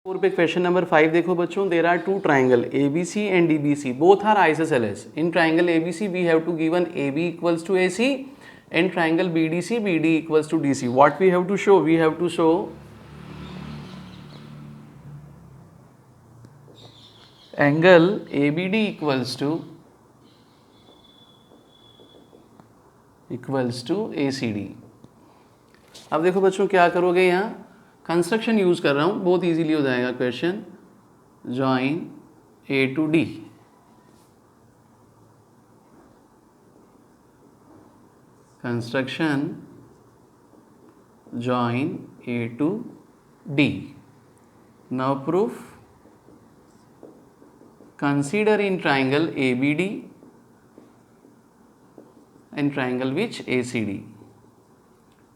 4 पे question number 5 देखो बच्चों, there are two triangle ABC and DBC, both are isosceles. In triangle ABC we have to given AB equals to AC and triangle BDC BD equals to DC. What we have to show? We have to show angle ABD equals to ACD. अब देखो बच्चों क्या करोगे, यहाँ construction use कर रहा हूँ, बहुत इजीली हो जाएगा question. Join A to D. Construction join A to D. Now proof. Consider in triangle ABD and triangle which ACD.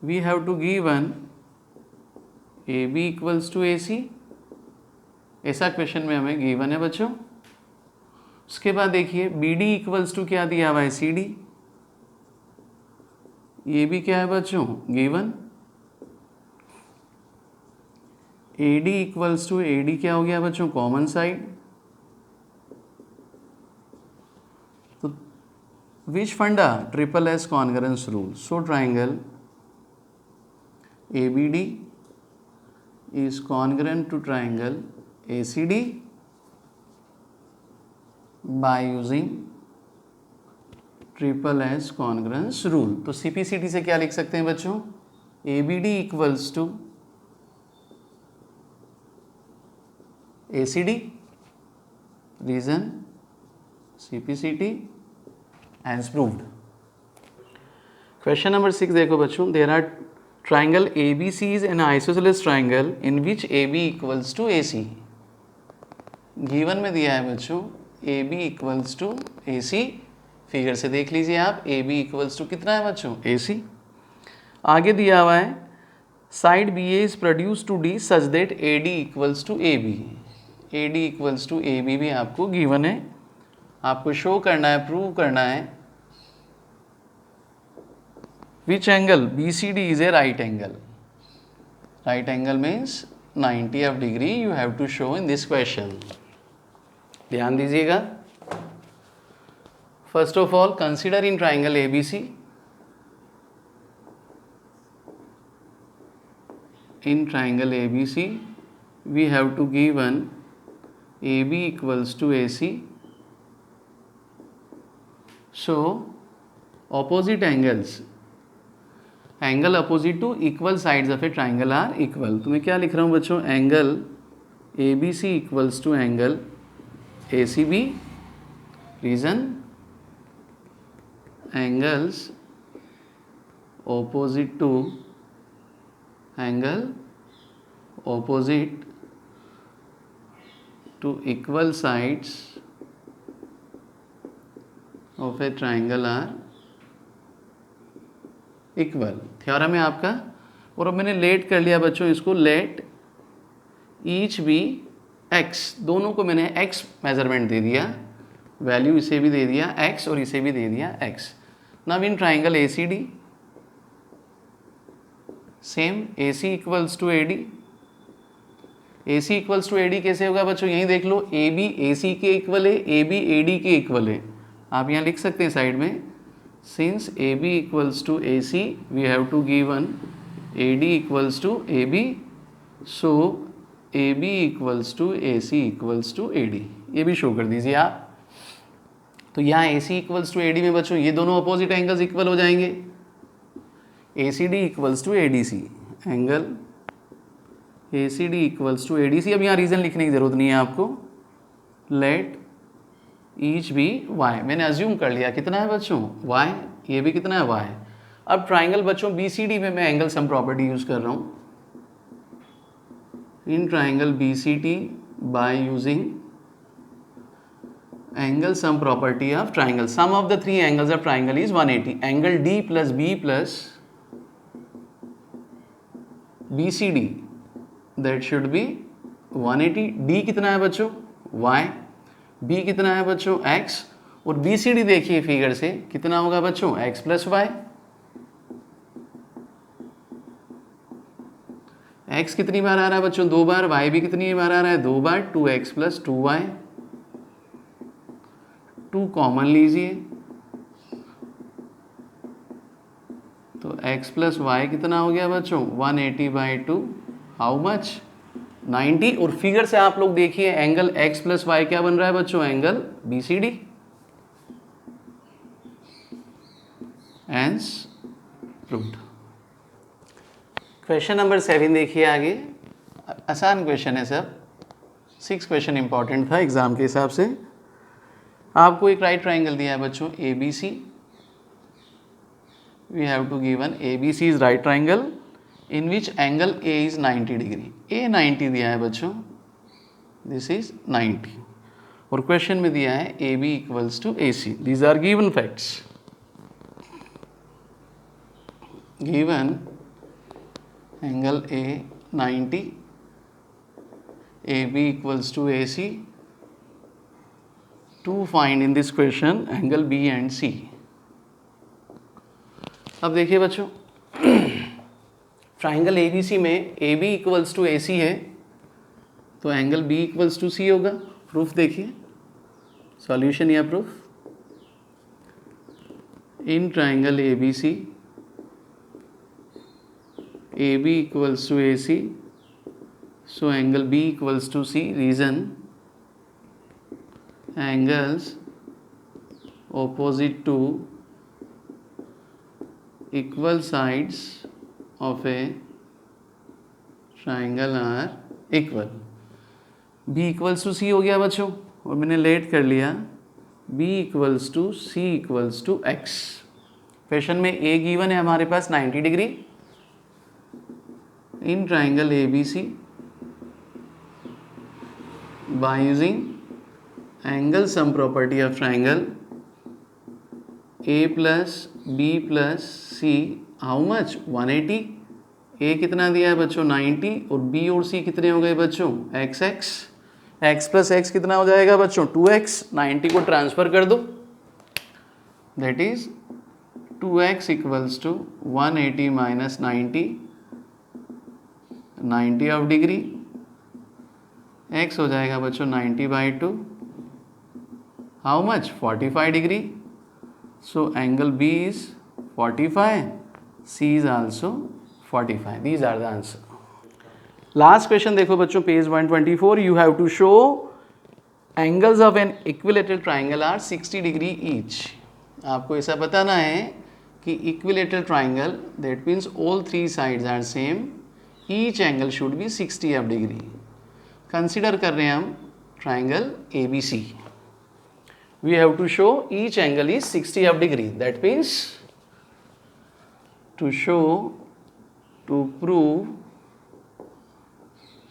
We have to given AB equals to AC. ऐसा question में हमें given है बच्चों. उसके बाद देखिए BD इक्वल्स टू क्या दिया हुआ है, CD. ये भी क्या है बच्चों, given. AD equals to AD क्या हो गया बच्चों, कॉमन साइड. तो विच फंडा, triple S congruence rule. So triangle ABD is congruent to triangle ACD by using triple S congruence rule. तो CPCD से क्या लिख सकते हैं बच्चों, ABD equals to ACD. Reason CPCD as proved. Question number 6 देखो बच्चों, there are triangle ABC is an isosceles triangle in which AB equals to AC. Given में दिया है बच्चों AB equals to AC. Figure से देख लीजिए आप, AB इक्वल्स टू कितना है बच्चों, AC. आगे दिया हुआ है side BA is produce to D such that AD equals to AB. AD equals to AB भी आपको गिवन है. आपको शो करना है, प्रूव करना है which angle BCD is a right angle. Right angle means 90 of degree you have to show in this question. ध्यान दीजिएगा. First of all, consider in triangle ABC. In triangle ABC, we have to given AB equals to AC. So, opposite angles, angle opposite to equal sides of a triangle are equal. तो मैं क्या लिख रहा हूँ बच्चों, angle ABC equals to angle ACB. Reason, angles opposite to angle opposite to equal sides of a triangle are equal. Theorem है आपका. और अब मैंने लेट कर लिया बच्चों इसको, लेट ईच बी x. दोनों को मैंने x मेजरमेंट दे दिया, वैल्यू इसे भी दे दिया x और इसे भी दे दिया x. Now in triangle ACD same, AC equals to AD. AC equals to AD कैसे होगा बच्चों, यहीं देख लो, AB AC के इक्वल है, AB AD के इक्वल है. आप यहाँ लिख सकते हैं साइड में, since AB equals to AC we have to given AD equals to AB. So AB equals to AC equals to AD. ये भी शो कर दीजिए आप. तो यहाँ AC इक्वल्स टू AD में बच्चों ये दोनों अपोजिट एंगल्स इक्वल हो जाएंगे. ACD equals to ADC, angle ACD equals to ADC. अब यहाँ रीजन लिखने की जरूरत नहीं है आपको. Let each be y. मैंने अज्यूम कर लिया कितना है बच्चों, y. ये भी कितना है, y. अब ट्राइंगल बच्चों BCD में मैं एंगल सम प्रॉपर्टी यूज कर रहा हूँ. In triangle BCD by using angle sum property of triangle. Sum of the three angles of triangle is 180. Angle D plus B plus BCD, that should be 180. D कितना है बच्चों, y. B कितना है बच्चों, x. और BCD देखिए figure से कितना होगा बच्चों, x plus y. x कितनी बार आ रहा है बच्चों? 2 बार। y भी कितनी बार आ रहा है? 2 बार। 2x प्लस 2y, 2 कॉमन लीजिए तो x प्लस वाई कितना हो गया बच्चों? 180/2। How much? 90। और फिगर से आप लोग देखिए एंगल x प्लस वाई क्या बन रहा है बच्चों? Angle BCD। Hence proved. Question number 7 देखिए आगे। आसान क्वेश्चन है सब, 6 क्वेश्चन इंपॉर्टेंट था एग्जाम के हिसाब से। आपको एक राइट ट्राइंगल दिया है बच्चों ABC। We have to given ABC is right triangle in which angle A is 90 degree. A 90 दिया है बच्चों, दिस इज 90। और क्वेश्चन में दिया है AB equals to AC। These are given facts. Given angle A 90, AB equals to AC. To find in this question angle B and C. अब देखिए बच्चों ट्राइंगल ABC में AB इक्वल्स टू AC है तो angle B equals to C होगा। Proof देखिए, solution या proof. In triangle ABC AB equals to AC, so angle B equals to C. Reason: angles opposite to equal sides of a triangle are equal. B equals to C हो गया बच्चों, और मैंने late कर लिया B equals to C equals to X। Question में A given है हमारे पास 90 degree. In triangle ABC, by using angle sum property of triangle A plus B plus C, how much? 180। A कितना दिया है बच्चों? 90। और B और C कितने हो गए बच्चों? XX। X प्लस X कितना हो जाएगा बच्चों? 2X। 90 को ट्रांसफर कर दो, that is 2X equals to 180 minus 90 of degree. x हो जाएगा बच्चों 90/2। How much? 45 degree. So angle B is 45, C is also 45। These are the answer. Last question देखो बच्चों, page 124। You have to show angles of an equilateral triangle are 60 degree each. आपको ऐसा बताना है कि equilateral triangle, that means all 3 sides are same, each angle should be 60 of degree. Consider कर रहे हैं हम triangle ABC। We have to show each angle is 60 of degree. That means to show, to prove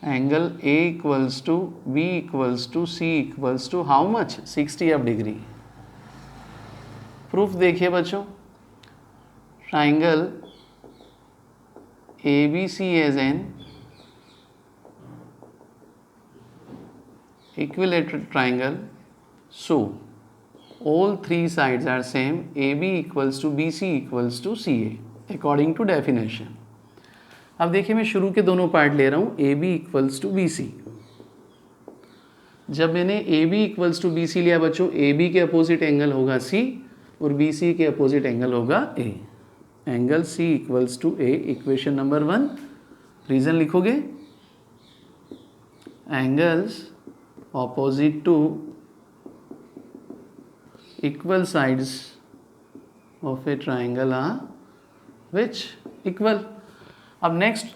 angle A equals to B equals to C equals to how much? 60 of degree. Proof देखिए बच्चों, triangle ABC as an equilateral triangle, so all 3 sides are same, AB equals to BC equals to CA according to definition। अब देखिए मैं शुरू के दोनों part ले रहा हूँ, AB equals to BC। जब मैंने AB equals to BC लिया बच्चों, AB के अपोजिट एंगल होगा C और BC के अपोजिट एंगल होगा A। Angle C equals to A, equation number 1। Reason लिखोगे, angles opposite to equal sides of a triangle are which? Equal. अब next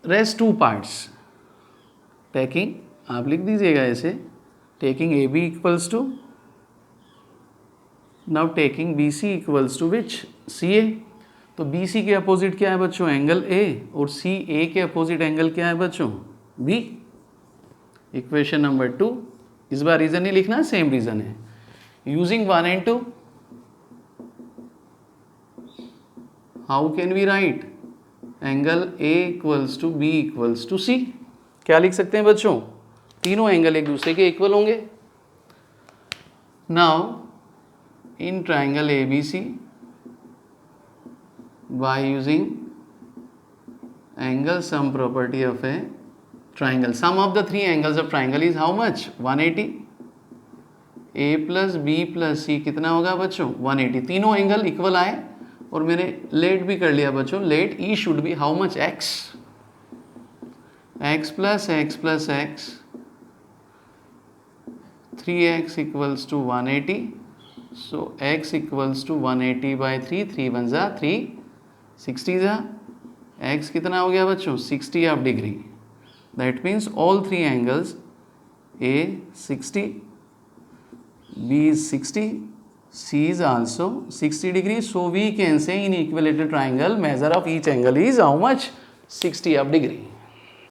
rest 2 parts. Taking, आप लिख दीजिएगा ऐसे, taking AB equals to, now taking BC equals to which? CA। तो BC के opposite क्या है बच्चों? Angle A। और CA के अपोजिट एंगल क्या है बच्चों? B। Equation number 2। इस बार रीजन नहीं लिखना, सेम रीजन है। Using 1 and 2, how can we write angle A equals to B equals to C? क्या लिख सकते हैं बच्चों? तीनों एंगल एक दूसरे के इक्वल होंगे। Now in triangle ABC, by using angle sum property of a triangle. Sum of the three angles of triangle is how much? 180. A plus B plus C कितना होगा बच्चों? 180. तीनों एंगल इक्वल आए और मैंने लेट भी कर लिया बच्चों. Let e should be how much? X. X plus x plus x 3x equals to 180. So x equals to 180 by 3. 3 1 जा 3, 60 जा. x कितना हो गया बच्चों? 60 of degree. That means all three angles, A 60, B is 60, C is also 60 degrees. So we can say in equilateral triangle measure of each angle is how much? 60 of degree.